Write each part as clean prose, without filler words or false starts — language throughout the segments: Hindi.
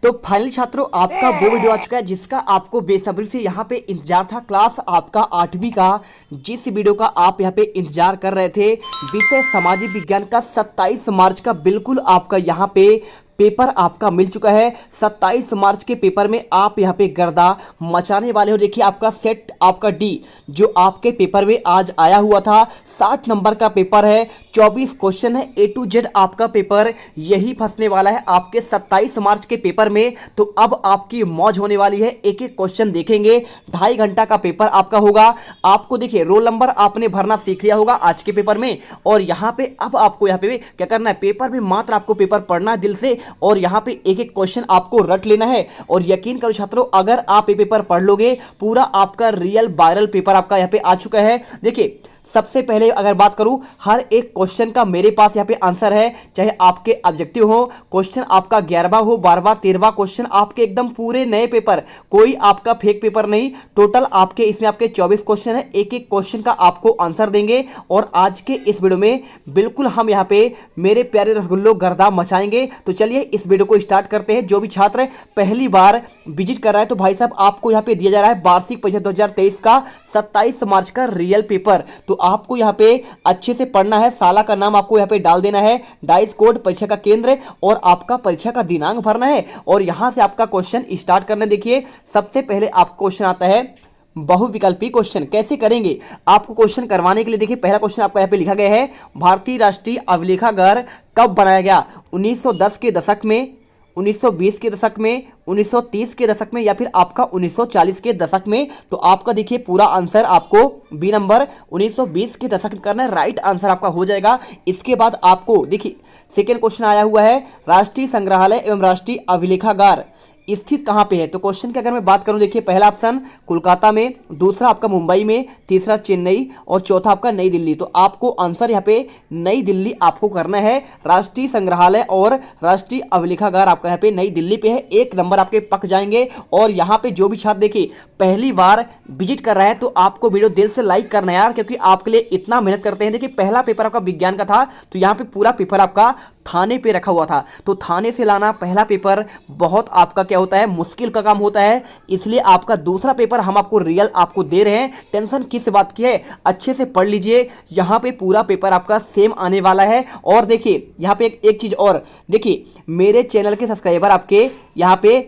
तो फाइनली छात्रों आपका वो वीडियो आ चुका है जिसका आपको बेसब्री से यहाँ पे इंतजार था। क्लास आपका 8वीं का, जिस वीडियो का आप यहाँ पे इंतजार कर रहे थे, विषय सामाजिक विज्ञान का 27 मार्च का बिल्कुल आपका यहाँ पे पेपर आपका मिल चुका है। 27 मार्च के पेपर में आप यहाँ पे गर्दा मचाने वाले हो। देखिए आपका सेट आपका डी जो आपके पेपर में आज आया हुआ था, 60 नंबर का पेपर है, 24 क्वेश्चन है, A to Z आपका पेपर यही फंसने वाला है आपके 27 मार्च के पेपर में। तो अब आपकी मौज होने वाली है, एक एक क्वेश्चन देखेंगे, 2.5 घंटा का पेपर आपका होगा। आपको देखिए रोल नंबर आपने भरना सीख लिया होगा आज के पेपर में, और यहाँ पे अब आपको यहाँ पे क्या करना है, पेपर में मात्र आपको पेपर पढ़ना है दिल से, और यहाँ पे एक एक क्वेश्चन आपको रट लेना है। और यकीन करो छात्रों, अगर आप ये पेपर पढ़ लोगे, पूरा आपका रियल वायरल पेपर आपका यहाँ पे आ चुका है। देखिए सबसे पहले अगर बात करूं, हर एक क्वेश्चन का मेरे पास यहाँ पे आंसर है, चाहे आपके ऑब्जेक्टिव हो, क्वेश्चन आपका 11वां हो, 12वां, 13वां क्वेश्चन आपके एकदम पूरे नए पेपर, कोई आपका फेक पेपर नहीं। टोटल आपके इसमें आपके 24 क्वेश्चन है, एक एक क्वेश्चन का आपको आंसर देंगे। और आज के इस वीडियो में बिल्कुल हम यहाँ पे मेरे प्यारे रसगुल्लो गर्दा मचाएंगे। तो चलिए इस वीडियो को स्टार्ट करते हैं। जो भी छात्र पहली बार विजिट कर रहा है तो भाई साहब आपको यहाँ पे दिया जा रहा है वार्षिक परीक्षा 2023 का 27 मार्च का रियल पेपर। तो आपको यहाँ पे अच्छे से पढ़ना है, साला का नाम आपको यहाँ पे डाल देना है, डाइस कोड, परीक्षा का केंद्र और आपका परीक्षा का दिनांक भरना है, और यहाँ से आपका क्वेश्चन स्टार्ट करना। देखिए सबसे पहले आपको क्वेश्चन आता है बहुविकल्पी क्वेश्चन। कैसे करेंगे आपको क्वेश्चन करवाने के लिए, देखिए पहला क्वेश्चन आपका यहाँ पे लिखा गया है, भारतीय राष्ट्रीय अभिलेखागार कब बनाया गया? 1910 के दशक में, 1920 के दशक में, 1930 के दशक में, या फिर आपका 1940 के दशक में? तो आपका देखिए पूरा आंसर आपको बी नंबर 1920 के दशक में करना है, राइट आंसर आपका हो जाएगा। इसके बाद आपको देखिए सेकेंड क्वेश्चन आया हुआ है, राष्ट्रीय संग्रहालय एवं राष्ट्रीय अभिलेखागार स्थित कहाँ पे है? तो क्वेश्चन की अगर मैं बात करूं, देखिए पहला ऑप्शन कोलकाता में, दूसरा आपका मुंबई में, तीसरा चेन्नई और चौथा आपका नई दिल्ली। तो आपको आंसर यहाँ पे नई दिल्ली आपको करना है। राष्ट्रीय संग्रहालय और राष्ट्रीय अभिलेखागार आपका यहाँ पे नई दिल्ली पे है, 1 नंबर आपके पक जाएंगे। और यहाँ पे जो भी छात्र देखिए पहली बार विजिट कर रहा है तो आपको वीडियो दिल से लाइक करना है यार, क्योंकि आपके लिए इतना मेहनत करते हैं। देखिए पहला पेपर आपका विज्ञान का था, तो यहाँ पे पूरा पेपर आपका थाने पे रखा हुआ था, तो थाने से लाना पहला पेपर बहुत आपका क्या होता है, मुश्किल का काम होता है। इसलिए आपका दूसरा पेपर हम आपको रियल आपको दे रहे हैं। टेंशन किस बात की है, अच्छे से पढ़ लीजिए, यहाँ पे पूरा पेपर आपका सेम आने वाला है। और देखिए यहाँ पे एक चीज और, देखिए मेरे चैनल के सब्सक्राइबर आपके यहाँ पे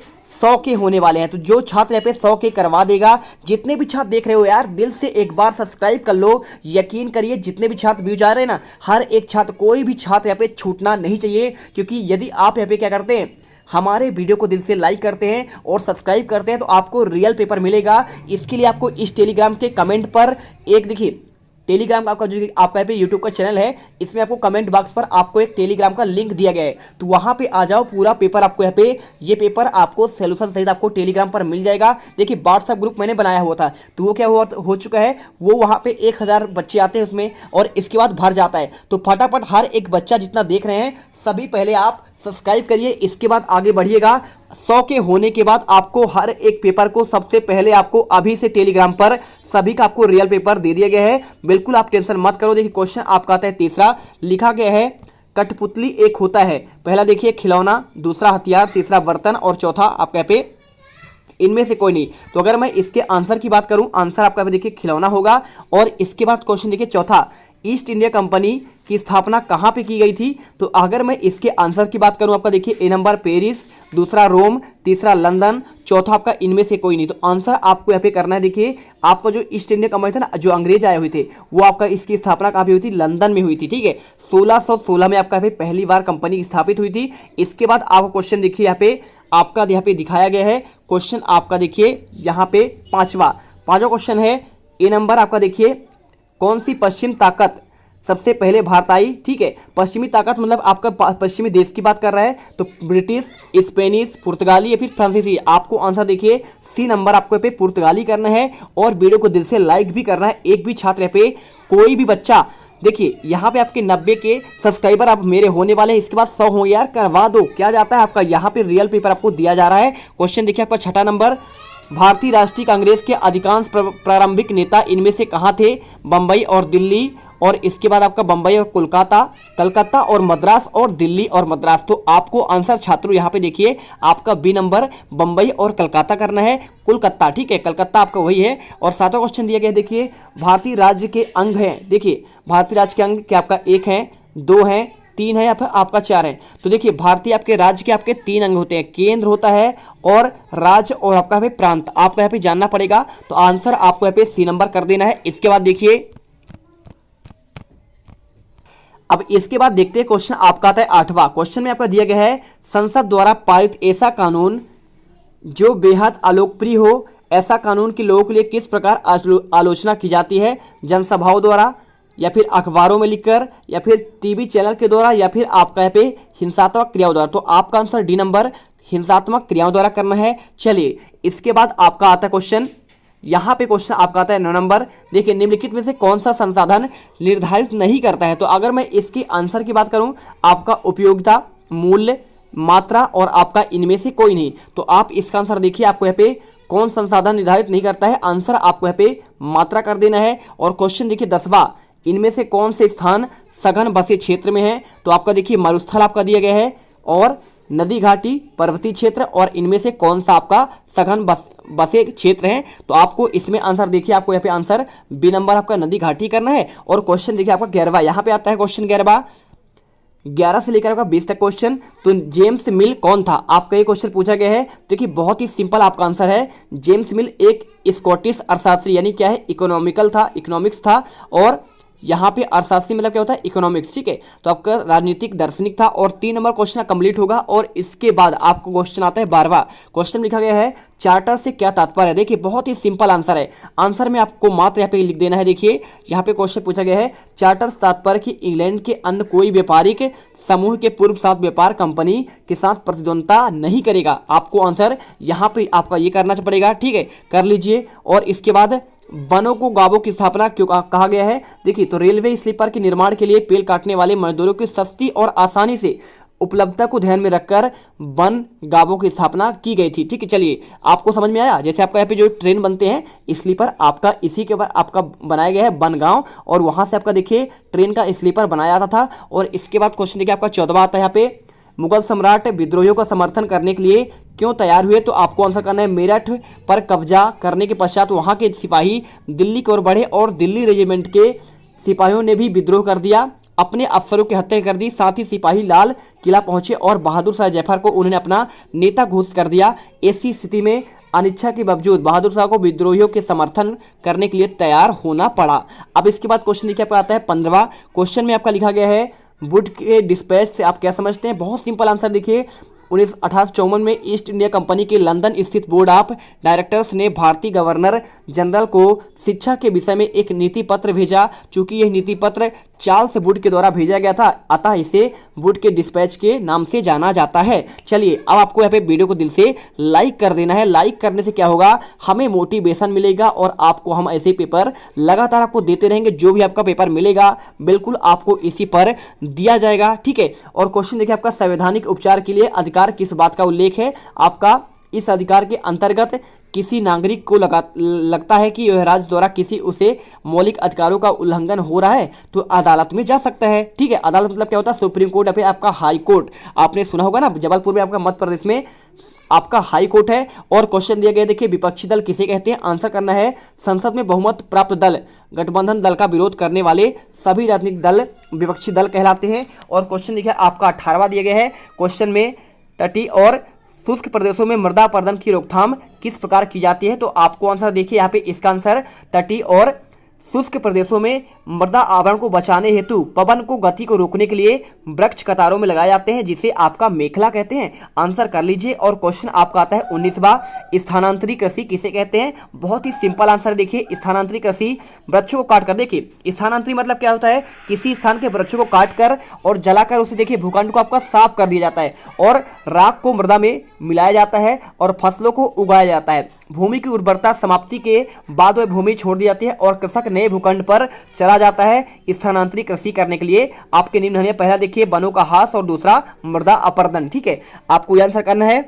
100 के होने वाले हैं। तो जो छात्र यहाँ पे 100 के करवा देगा, जितने भी छात्र देख रहे हो यार दिल से एक बार सब्सक्राइब कर लो। यकीन करिए जितने भी छात्र व्यूज आ रहे हैं ना, हर एक छात्र, कोई भी छात्र यहाँ पे छूटना नहीं चाहिए। क्योंकि यदि आप यहाँ पे क्या करते हैं, हमारे वीडियो को दिल से लाइक करते हैं और सब्सक्राइब करते हैं, तो आपको रियल पेपर मिलेगा। इसके लिए आपको इस टेलीग्राम के कमेंट पर एक, देखिए टेलीग्राम का आपका जो आपका पे यूट्यूब का चैनल है, इसमें आपको कमेंट बॉक्स पर आपको एक टेलीग्राम का लिंक दिया गया है, तो वहां पे आ जाओ। पूरा पेपर आपको यहाँ पे ये पेपर आपको सोल्यूशन सहित आपको टेलीग्राम पर मिल जाएगा। देखिए व्हाट्सएप ग्रुप मैंने बनाया हुआ था, तो वो क्या हो चुका है, वो वहाँ पे 1000 बच्चे आते हैं उसमें, और इसके बाद भर जाता है। तो फटाफट हर एक बच्चा जितना देख रहे हैं सभी पहले आप सब्सक्राइब करिए, इसके बाद आगे बढ़िएगा। 100 के होने के बाद आपको हर एक पेपर को सबसे पहले आपको अभी से टेलीग्राम पर सभी का आपको रियल पेपर दे दिया गया है, बिल्कुल आप टेंशन मत करो। देखिए क्वेश्चन आपका आता है तीसरा, लिखा गया है कठपुतली एक होता है, पहला देखिए खिलौना, दूसरा हथियार, तीसरा बर्तन और चौथा आपका यहाँ पे इनमें से कोई नहीं। तो अगर मैं इसके आंसर की बात करूं, आंसर आपका देखिए खिलौना होगा। और इसके बाद क्वेश्चन देखिए चौथा, ईस्ट इंडिया कंपनी की स्थापना कहाँ पे की गई थी? तो अगर मैं इसके आंसर की बात करूं, आपका देखिए ए नंबर पेरिस, दूसरा रोम, तीसरा लंदन, चौथा आपका इनमें से कोई नहीं। तो आंसर आपको यहाँ पे करना है। देखिए आपका जो ईस्ट इंडिया कंपनी था ना, जो अंग्रेज आए हुए थे, वो आपका इसकी स्थापना कहाँ पे हुई थी? लंदन में हुई थी, ठीक है। 1616 में आपका यहाँ पे पहली बार कंपनी स्थापित हुई थी। इसके बाद आपको क्वेश्चन देखिए यहाँ पे दिखाया गया है। क्वेश्चन आपका देखिए यहाँ पे पांचवा क्वेश्चन है, ए नंबर आपका देखिए, कौन सी पश्चिम ताकत सबसे पहले भारत आई? ठीक है, पश्चिमी ताकत मतलब आपका पश्चिमी देश की बात कर रहा है, तो ब्रिटिश, स्पेनिश, पुर्तगाली या फिर फ्रांसीसी। आपको आंसर देखिए सी नंबर आपको पे पुर्तगाली करना है। और वीडियो को दिल से लाइक भी करना है। एक भी छात्र पे, कोई भी बच्चा, देखिए यहाँ पे आपके 90 के सब्सक्राइबर आप मेरे होने वाले हैं, इसके बाद 100 हो यार, करवा दो। क्या जाता है आपका यहाँ पे रियल पेपर आपको दिया जा रहा है। क्वेश्चन देखिए आपका छठा नंबर, भारतीय राष्ट्रीय कांग्रेस के अधिकांश प्रारंभिक नेता इनमें से कहाँ थे? बम्बई और दिल्ली, और इसके बाद आपका बम्बई और कोलकाता, कलकत्ता और मद्रास, और दिल्ली और मद्रास। तो आपको आंसर छात्रों यहाँ पे देखिए आपका बी नंबर बम्बई और कलकत्ता करना है, कोलकाता, ठीक है, कलकत्ता आपका वही है। और सातवां क्वेश्चन दिया गया, देखिए भारतीय राज्य के अंग हैं, देखिए भारतीय राज्य के अंग क्या आपका 1 है, 2 है, 3 है या फिर आपका 4 है? तो देखिए भारतीय आपके राज्य के आपके 3 अंग होते हैं, केंद्र होता है और राज्य और आपका यहाँ पे प्रांत, आपको यहाँ पे जानना पड़ेगा। तो आंसर आपको यहाँ पे सी नंबर कर देना है। इसके बाद देखिए, अब इसके बाद देखते हैं क्वेश्चन आपका आता है 8वां। क्वेश्चन में आपका दिया गया है संसद द्वारा पारित ऐसा कानून जो बेहद अलोकप्रिय हो, ऐसा कानून के लोगों के लिए किस प्रकार आलोचना की जाती है? जनसभाओं द्वारा, या फिर अखबारों में लिखकर, या फिर टीवी चैनल के द्वारा, या फिर आपका यहाँ पे हिंसात्मक क्रियाओं द्वारा। तो आपका आंसर डी नंबर हिंसात्मक क्रियाओं द्वारा करना है। चलिए इसके बाद आपका आता है क्वेश्चन, यहाँ पे क्वेश्चन आपका आता है 9 नंबर। देखिए निम्नलिखित में से कौन सा संसाधन निर्धारित नहीं करता है? तो अगर मैं इसकी आंसर की बात करूं, आपका उपयोगिता, मूल्य, मात्रा और आपका इनमें से कोई नहीं। तो आप इसका आंसर देखिए, आपको यहाँ पे कौन संसाधन निर्धारित नहीं करता है? आंसर आपको यहाँ पे मात्रा कर देना है। और क्वेश्चन देखिए 10वां, इनमें से कौन से स्थान सघन बसे क्षेत्र में है? तो आपका देखिए मरुस्थल आपका दिया गया है, और नदी घाटी, पर्वतीय क्षेत्र, और इनमें से कौन सा आपका सघन बसे क्षेत्र हैं? तो आपको इसमें आंसर देखिए, आपको यहाँ पे आंसर बी नंबर आपका नदी घाटी करना है। और क्वेश्चन देखिए आपका 11वां, यहाँ पे आता है क्वेश्चन 11 से लेकर आपका 20 तक क्वेश्चन। तो जेम्स मिल कौन था? आपका ये क्वेश्चन पूछा गया है। देखिए बहुत ही सिंपल आपका आंसर है, जेम्स मिल एक स्कॉटिश अर्थशास्त्री, यानी क्या है, इकोनॉमिक्स था। और यहाँ पे अर्थशास्त्री मतलब क्या होता है? इकोनॉमिक्स, ठीक है। तो आपका राजनीतिक दार्शनिक था। और 3 नंबर क्वेश्चन कंप्लीट होगा। और इसके बाद आपको क्वेश्चन आता है 12वां। क्वेश्चन लिखा गया है चार्टर से क्या तात्पर्य है? देखिए बहुत ही सिंपल आंसर है। आंसर में आपको मात्र यहाँ पे लिख देना है। देखिए यहाँ पे क्वेश्चन पूछा गया है चार्टर से तात्पर्य कि इंग्लैंड के अन्य कोई व्यापारिक समूह के पूर्व साथ व्यापार कंपनी के साथ प्रतिद्वंदता नहीं करेगा। आपको आंसर यहाँ पे आपका ये करना पड़ेगा, ठीक है, कर लीजिए। और इसके बाद वनों को गांवों की स्थापना क्यों कहा गया है? देखिए तो रेलवे स्लीपर के निर्माण के लिए पेड़ काटने वाले मजदूरों की सस्ती और आसानी से उपलब्धता को ध्यान में रखकर वन गांवों की स्थापना की गई थी, ठीक है। चलिए आपको समझ में आया? जैसे आपका यहाँ पे जो ट्रेन बनते हैं स्लीपर, आपका इसी के बाद आपका बनाया गया है बनगांव, और वहां से आपका देखिए ट्रेन का स्लीपर बनाया जाता था। और इसके बाद क्वेश्चन देखिए आपका 14वां आता है यहाँ पे, मुगल सम्राट विद्रोहियों का समर्थन करने के लिए क्यों तैयार हुए? तो आपको आंसर करना है मेरठ पर कब्जा करने के पश्चात वहां के सिपाही दिल्ली की ओर बढ़े और दिल्ली रेजिमेंट के सिपाहियों ने भी विद्रोह कर दिया, अपने अफसरों की हत्या कर दी। साथ ही सिपाही लाल किला पहुंचे और बहादुर शाह जफर को उन्होंने अपना नेता घोषित कर दिया। ऐसी स्थिति में अनिच्छा के बावजूद बहादुर शाह को विद्रोहियों के समर्थन करने के लिए तैयार होना पड़ा। अब इसके बाद क्वेश्चन देखिए आपका आता है 15वां। क्वेश्चन में आपका लिखा गया है वुड के डिस्पैच से आप क्या समझते हैं? बहुत सिंपल आंसर देखिए, 1854 में ईस्ट इंडिया कंपनी के लंदन स्थित बोर्ड ऑफ डायरेक्टर्स ने भारतीय गवर्नर जनरल को शिक्षा के विषय में एक नीति पत्र भेजा। चूंकि यह नीति पत्र चार्ल्स वुड के द्वारा भेजा गया था, अतः इसे वुड के डिस्पैच के नाम से जाना जाता है। चलिए अब आपको यहाँ पे वीडियो को दिल से लाइक कर देना है। लाइक करने से क्या होगा, हमें मोटिवेशन मिलेगा और आपको हम ऐसे पेपर लगातार आपको देते रहेंगे। जो भी आपका पेपर मिलेगा बिल्कुल आपको इसी पर दिया जाएगा, ठीक है। और क्वेश्चन देखिए आपका संवैधानिक उपचार के लिए अधिकार किस बात का उल्लेख है? आपका इस अधिकार के अंतर्गत किसी नागरिक को लगता है कि यह राज्य द्वारा किसी उसे मौलिक अधिकारों का उल्लंघन हो रहा है तो अदालत में जा सकता है, ठीक है। अदालत मतलब क्या होता है? सुप्रीम कोर्ट या फिर आपका हाई कोर्ट। आपने सुना होगा ना, जबलपुर में आपका मध्य प्रदेश में आपका हाई कोर्ट है। और क्वेश्चन दिया गया देखिए विपक्षी दल किसे कहते हैं? आंसर करना है संसद में बहुमत प्राप्त दल, गठबंधन दल का विरोध करने वाले सभी राजनीतिक दल विपक्षी दल कहलाते हैं। और क्वेश्चन देखिए आपका 18वां दिया गया है। क्वेश्चन में तटीय और शुष्क प्रदेशों में मृदा अपरदन की रोकथाम किस प्रकार की जाती है? तो आपको आंसर देखिए यहाँ पे इसका आंसर तटीय और शुष्क प्रदेशों में मृदा आवरण को बचाने हेतु पवन को गति को रोकने के लिए वृक्ष कतारों में लगाए जाते हैं, जिसे आपका मेखला कहते हैं। आंसर कर लीजिए। और क्वेश्चन आपका आता है 19वां, स्थानांतरी कृषि किसे कहते हैं? बहुत ही सिंपल आंसर देखिए, स्थानांतरी कृषि वृक्षों को काट कर, देखिए स्थानांतरी मतलब क्या होता है? किसी स्थान के वृक्षों को काट कर और जलाकर उसे देखिए भूखंड को आपका साफ कर दिया जाता है और राख को मृदा में मिलाया जाता है और फसलों को उगाया जाता है। भूमि की उर्वरता समाप्ति के बाद वह भूमि छोड़ दी जाती है और कृषक नए भूखंड पर चला जाता है स्थानांतरित कृषि करने के लिए। आपके निम्न है, पहला देखिए वनों का ह्रास और दूसरा मृदा अपरदन, ठीक है। आपको यह आंसर करना है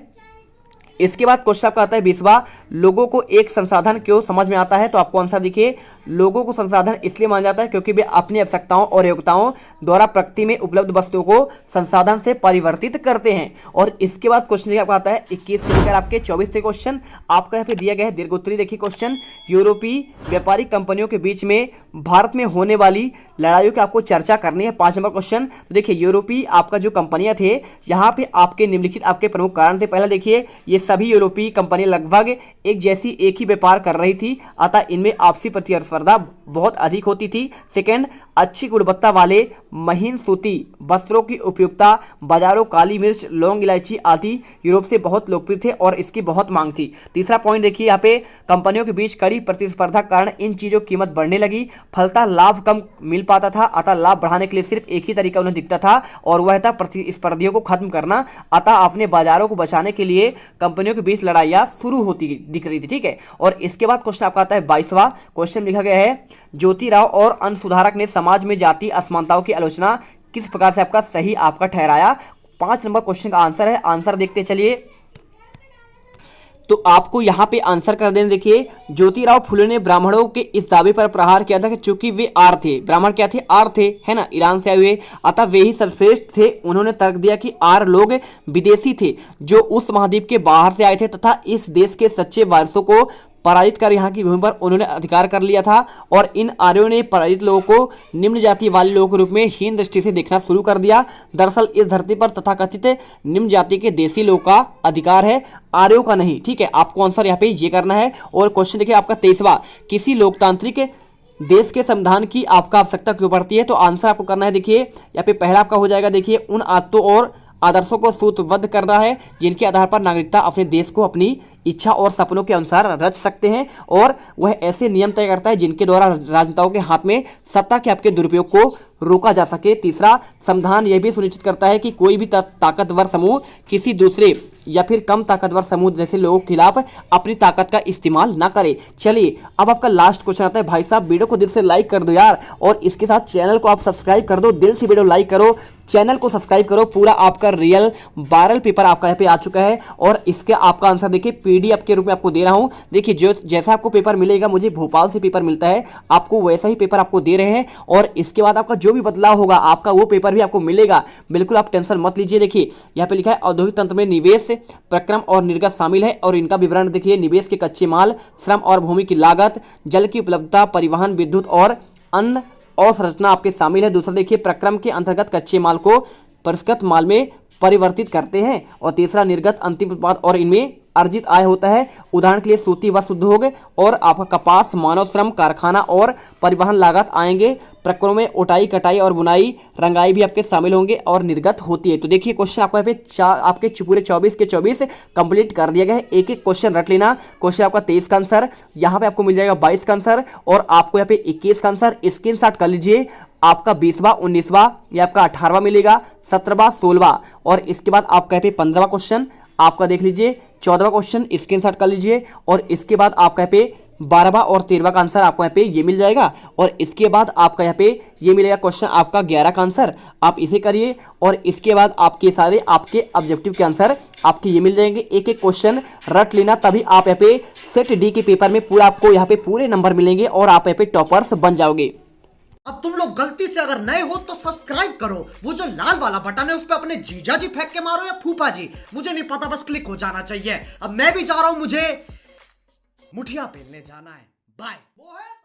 इसके बाद क्वेश्चन आपका आता है 20वां, लोगों को एक संसाधन क्यों समझ में आता है? तो आपको आंसर देखिए, लोगों को संसाधन इसलिए माना जाता है क्योंकि वे अपनी आवश्यकताओं और योग्यताओं द्वारा प्रकृति में उपलब्ध वस्तुओं को संसाधन से परिवर्तित करते हैं। और इसके बाद क्वेश्चन आपका आता है 21 से लेकर आपके 24 तक क्वेश्चन आपका यहाँ पे दिया गया है दीर्घोत्तरी। देखिए क्वेश्चन, यूरोपीय व्यापारिक कंपनियों के बीच में भारत में होने वाली लड़ाइयों की आपको चर्चा करनी है। 5 नंबर क्वेश्चन, तो देखिए यूरोपीय आपका जो कंपनियां थे यहाँ पे आपके निम्नलिखित आपके प्रमुख कारण थे। पहला देखिए, ये सभी यूरोपीय कंपनियां लगभग एक जैसी एक ही व्यापार कर रही थी, अतः इनमें आपसी प्रतिस्पर्धा बहुत अधिक होती थी। सेकंड, अच्छी गुणवत्ता वाले महीन सूती वस्त्रों की उपयोगिता बाजारों काली मिर्च, लौंग, इलायची आदि यूरोप से बहुत लोकप्रिय थे और इसकी बहुत मांग थी। तीसरा पॉइंट देखिए यहाँ पे, कंपनियों के बीच कड़ी प्रतिस्पर्धा कारण इन चीज़ों की कीमत बढ़ने लगी, फलतः लाभ कम मिल पाता था, अतः लाभ बढ़ाने के लिए सिर्फ एक ही तरीका उन्हें दिखता था और वह था प्रतिस्पर्धियों को खत्म करना। अतः अपने बाजारों को बचाने के लिए कंपनियों के बीच लड़ाइयाँ शुरू होती दिख रही थी। ठीक है, और इसके बाद क्वेश्चन आपका आता है 22वां क्वेश्चन, लिखा गया है ज्योतिराव और अन्य सुधारक ने समाज में जाति असमानताओं की आलोचना किस प्रकार से आपका सही आपका ठहराया? 5 नंबर क्वेश्चन का आंसर है। आंसर देखते चलिए, तो आपको यहाँ पे आंसर कर देना। देखिए, ज्योतिराव फुले ने ब्राह्मणों के इस दावे पर प्रहार किया था कि चूंकि वे आर्य थे, ब्राह्मण क्या थे? आर्य थे, है ना, ईरान से आए हुए, अतः वे ही सर्वश्रेष्ठ थे। उन्होंने तर्क दिया कि आर्य लोग विदेशी थे जो उस महाद्वीप के बाहर से आए थे तथा इस देश के सच्चे वारसों को पराजित कर यहाँ की भूमि पर उन्होंने अधिकार कर लिया था और इन आर्यों ने पराजित लोगों को निम्न जाति वाले लोगों के रूप में हीन दृष्टि से देखना शुरू कर दिया। दरअसल इस धरती पर तथाकथित निम्न जाति के देसी लोगों का अधिकार है, आर्यों का नहीं। ठीक है, आपको आंसर यहाँ पे ये करना है। और क्वेश्चन देखिए आपका 23वां, किसी लोकतांत्रिक देश के संविधान की आपका आवश्यकता क्यों पड़ती है? तो आंसर आपको करना है, देखिए यहाँ पे पहला आपका हो जाएगा, देखिए उन आदतों और आदर्शों को सूत्रबद्ध करना है जिनके आधार पर नागरिकता अपने देश को अपनी इच्छा और सपनों के अनुसार रच सकते हैं, और वह ऐसे नियम तय करता है जिनके द्वारा राजनेताओं के हाथ में सत्ता के आपके दुरुपयोग को रोका जा सके। तीसरा, संविधान यह भी सुनिश्चित करता है कि कोई भी ताकतवर समूह किसी दूसरे या फिर कम ताकतवर समूह जैसे लोगों के खिलाफ अपनी ताकत का इस्तेमाल ना करे। चलिए अब आपका लास्ट क्वेश्चन आता है। भाई साहब वीडियो को दिल से लाइक कर दो यार, और इसके साथ चैनल को आप सब्सक्राइब कर दो। दिल से वीडियो लाइक करो, चैनल को सब्सक्राइब करो। पूरा आपका रियल वायरल पेपर आपका यहाँ पे आ चुका है और इसके आपका आंसर देखिए पीडीएफ के रूप में आपको दे रहा हूँ। देखिए जो जैसा आपको पेपर मिलेगा, मुझे भोपाल से पेपर मिलता है, आपको वैसा ही पेपर आपको दे रहे हैं और इसके बाद आपका जो भी बदलाव होगा आपका वो पेपर भी आपको मिलेगा। बिल्कुल आप टेंशन मत लीजिए। देखिए यहाँ पे लिखा है औद्योगिक तंत्र में निवेश, प्रक्रम और निर्गत शामिल है और इनका विवरण देखिए, निवेश के कच्चे माल, श्रम और भूमि की लागत, जल की उपलब्धता, परिवहन, विद्युत और अन्य अवसंरचना आपके शामिल है। दूसरा देखिए, प्रक्रम के अंतर्गत कच्चे माल को परिष्कृत माल में परिवर्तित करते हैं और तीसरा निर्गत अंतिम उत्पाद और इनमें अर्जित आय होता है। उदाहरण के लिए सूती वस्त्र उद्योग और आपका कपास, मानव श्रम, कारखाना और परिवहन लागत आएंगे। प्रक्रम में उटाई, कटाई और बुनाई, रंगाई भी आपके शामिल होंगे और निर्गत होती है। तो देखिए क्वेश्चन आपको यहाँ पे आपके पूरे 24 के 24 कंप्लीट कर दिया गया है। एक एक क्वेश्चन रट लेना। क्वेश्चन आपका 23 का आंसर यहाँ पे आपको मिल जाएगा, 22 का आंसर और आपको यहाँ पे 21 का आंसर स्क्रीनशॉट कर लीजिए। आपका 20वां, 19वां, या आपका 18वां मिलेगा, 17वां, 16वां और इसके बाद आपका यहाँ पे 15वां क्वेश्चन आपका देख लीजिए, 14वां क्वेश्चन स्क्रीनशॉट कर लीजिए और इसके बाद आपका यहाँ पे 12वां और 13वां का आंसर आपको यहाँ पे ये मिल जाएगा और इसके बाद आपका यहाँ पे ये मिलेगा क्वेश्चन आपका 11 का आंसर, आप इसे करिए और इसके बाद आपके सारे आपके ऑब्जेक्टिव के आंसर आपके ये मिल जाएंगे। एक एक क्वेश्चन रट लेना, तभी आप यहाँ पे सेट डी के पेपर में पूरा आपको यहाँ पे पूरे नंबर मिलेंगे और आप यहाँ पे टॉपर्स बन जाओगे। अब तुम लोग गलती से अगर नए हो तो सब्सक्राइब करो, वो जो लाल वाला बटन है उस पर अपने जीजा जी फेंक के मारो या फूफा जी, मुझे नहीं पता, बस क्लिक हो जाना चाहिए। अब मैं भी जा रहा हूं, मुझे मुठिया पेलने जाना है। बाय। वो है